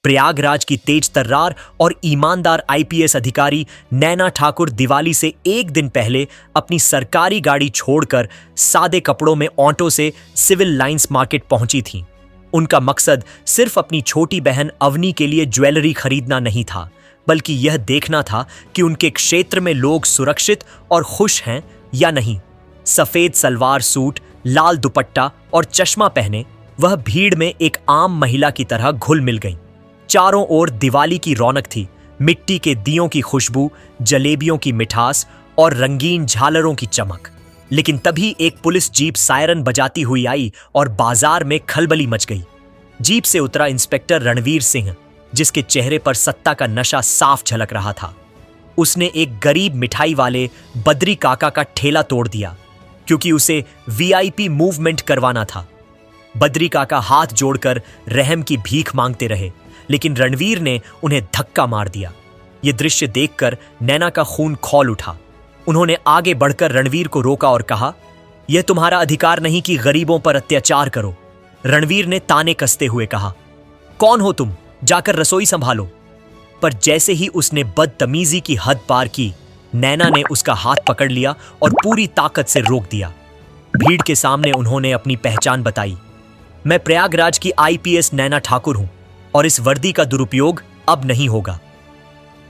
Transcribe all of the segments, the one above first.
प्रयागराज की तेज तर्रार और ईमानदार आईपीएस अधिकारी नैना ठाकुर दिवाली से एक दिन पहले अपनी सरकारी गाड़ी छोड़कर सादे कपड़ों में ऑटो से सिविल लाइंस मार्केट पहुंची थीं। उनका मकसद सिर्फ अपनी छोटी बहन अवनी के लिए ज्वेलरी खरीदना नहीं था, बल्कि यह देखना था कि उनके क्षेत्र में लोग सुरक्षित और खुश हैं या नहीं। सफेद सलवार सूट, लाल दुपट्टा और चश्मा पहने वह भीड़ में एक आम महिला की तरह घुल मिल गईं। चारों ओर दिवाली की रौनक थी, मिट्टी के दियों की खुशबू, जलेबियों की मिठास और रंगीन झालरों की चमक। लेकिन तभी एक पुलिस जीप सायरन बजाती हुई आई और बाजार में खलबली मच गई। जीप से उतरा इंस्पेक्टर रणवीर सिंह, जिसके चेहरे पर सत्ता का नशा साफ झलक रहा था। उसने एक गरीब मिठाई वाले बद्री काका का ठेला तोड़ दिया, क्योंकि उसे वीआईपी मूवमेंट करवाना था। बद्री काका हाथ जोड़कर रहम की भीख मांगते रहे, लेकिन रणवीर ने उन्हें धक्का मार दिया। यह दृश्य देखकर नैना का खून खौल उठा। उन्होंने आगे बढ़कर रणवीर को रोका और कहा, यह तुम्हारा अधिकार नहीं कि गरीबों पर अत्याचार करो। रणवीर ने ताने कसते हुए कहा, कौन हो तुम, जाकर रसोई संभालो। पर जैसे ही उसने बदतमीजी की हद पार की, नैना ने उसका हाथ पकड़ लिया और पूरी ताकत से रोक दिया। भीड़ के सामने उन्होंने अपनी पहचान बताई, मैं प्रयागराज की आईपीएस नैना ठाकुर हूं और इस वर्दी का दुरुपयोग अब नहीं होगा।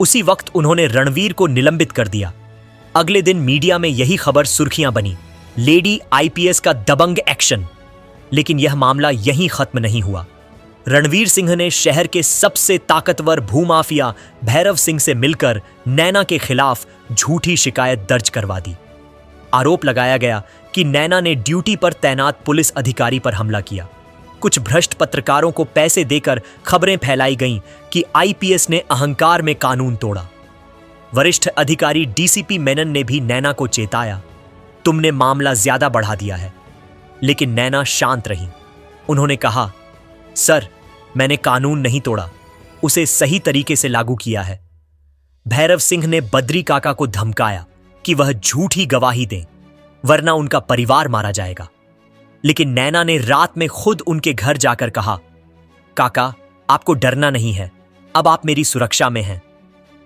उसी वक्त उन्होंने रणवीर को निलंबित कर दिया। अगले दिन मीडिया में यही खबर सुर्खियां बनी, लेडी आईपीएस का दबंग एक्शन। लेकिन यह मामला यहीं खत्म नहीं हुआ। रणवीर सिंह ने शहर के सबसे ताकतवर भूमाफिया भैरव सिंह से मिलकर नैना के खिलाफ झूठी शिकायत दर्ज करवा दी। आरोप लगाया गया कि नैना ने ड्यूटी पर तैनात पुलिस अधिकारी पर हमला किया। कुछ भ्रष्ट पत्रकारों को पैसे देकर खबरें फैलाई गईं कि आईपीएस ने अहंकार में कानून तोड़ा। वरिष्ठ अधिकारी डीसीपी मेनन ने भी नैना को चेताया, तुमने मामला ज्यादा बढ़ा दिया है। लेकिन नैना शांत रही। उन्होंने कहा, सर, मैंने कानून नहीं तोड़ा, उसे सही तरीके से लागू किया है। भैरव सिंह ने बद्री काका को धमकाया कि वह झूठी गवाही दें, वरना उनका परिवार मारा जाएगा। लेकिन नैना ने रात में खुद उनके घर जाकर कहा, काका, आपको डरना नहीं है, अब आप मेरी सुरक्षा में हैं।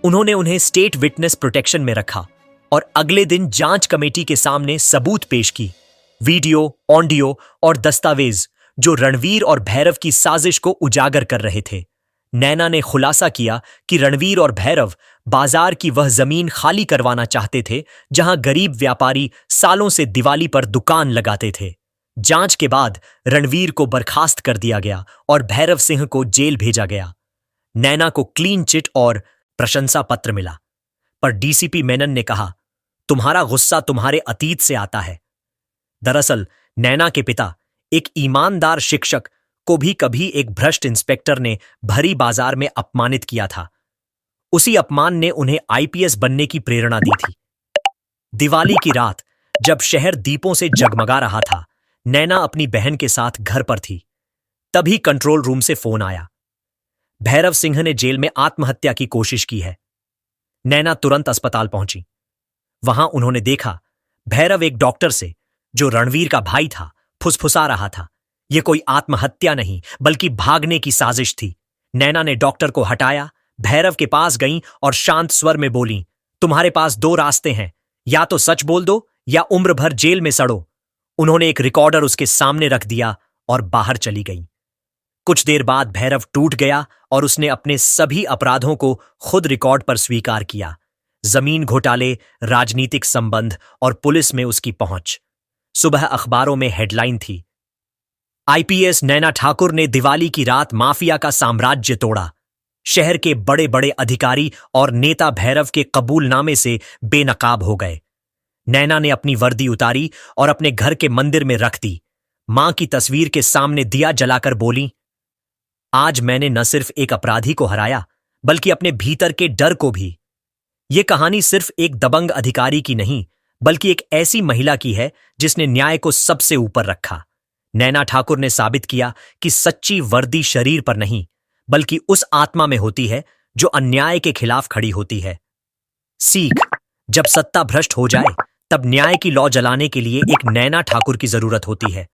उन्होंने उन्हें स्टेट विटनेस प्रोटेक्शन में रखा और अगले दिन जांच कमेटी के सामने सबूत पेश की, वीडियो, ऑडियो और दस्तावेज जो रणवीर और भैरव की साजिश को उजागर कर रहे थे। नैना ने खुलासा किया कि रणवीर और भैरव बाजार की वह जमीन खाली करवाना चाहते थे जहां गरीब व्यापारी सालों से दिवाली पर दुकान लगाते थे। जांच के बाद रणवीर को बर्खास्त कर दिया गया और भैरव सिंह को जेल भेजा गया। नैना को क्लीन चिट और प्रशंसा पत्र मिला। पर डीसीपी मेनन ने कहा, तुम्हारा गुस्सा तुम्हारे अतीत से आता है। दरअसल नैना के पिता, एक ईमानदार शिक्षक, को भी कभी एक भ्रष्ट इंस्पेक्टर ने भरी बाजार में अपमानित किया था। उसी अपमान ने उन्हें आईपीएस बनने की प्रेरणा दी थी। दिवाली की रात जब शहर दीपों से जगमगा रहा था, नैना अपनी बहन के साथ घर पर थी। तभी कंट्रोल रूम से फोन आया, भैरव सिंह ने जेल में आत्महत्या की कोशिश की है। नैना तुरंत अस्पताल पहुंची। वहां उन्होंने देखा भैरव एक डॉक्टर से, जो रणवीर का भाई था, फुसफुसा रहा था। यह कोई आत्महत्या नहीं, बल्कि भागने की साजिश थी। नैना ने डॉक्टर को हटाया, भैरव के पास गईं और शांत स्वर में बोली, तुम्हारे पास दो रास्ते हैं, या तो सच बोल दो या उम्र भर जेल में सड़ो। उन्होंने एक रिकॉर्डर उसके सामने रख दिया और बाहर चली गई। कुछ देर बाद भैरव टूट गया और उसने अपने सभी अपराधों को खुद रिकॉर्ड पर स्वीकार किया। जमीन घोटाले, राजनीतिक संबंध और पुलिस में उसकी पहुंच। सुबह अखबारों में हेडलाइन थी, आईपीएस नैना ठाकुर ने दिवाली की रात माफिया का साम्राज्य तोड़ा। शहर के बड़े बड़े अधिकारी और नेता भैरव के कबूलनामे से बेनकाब हो गए। नैना ने अपनी वर्दी उतारी और अपने घर के मंदिर में रख दी। मां की तस्वीर के सामने दिया जलाकर बोली, आज मैंने न सिर्फ एक अपराधी को हराया, बल्कि अपने भीतर के डर को भी। यह कहानी सिर्फ एक दबंग अधिकारी की नहीं, बल्कि एक ऐसी महिला की है जिसने न्याय को सबसे ऊपर रखा। नैना ठाकुर ने साबित किया कि सच्ची वर्दी शरीर पर नहीं, बल्कि उस आत्मा में होती है जो अन्याय के खिलाफ खड़ी होती है। सीख, जब सत्ता भ्रष्ट हो जाए, तब न्याय की लौ जलाने के लिए एक नैना ठाकुर की जरूरत होती है।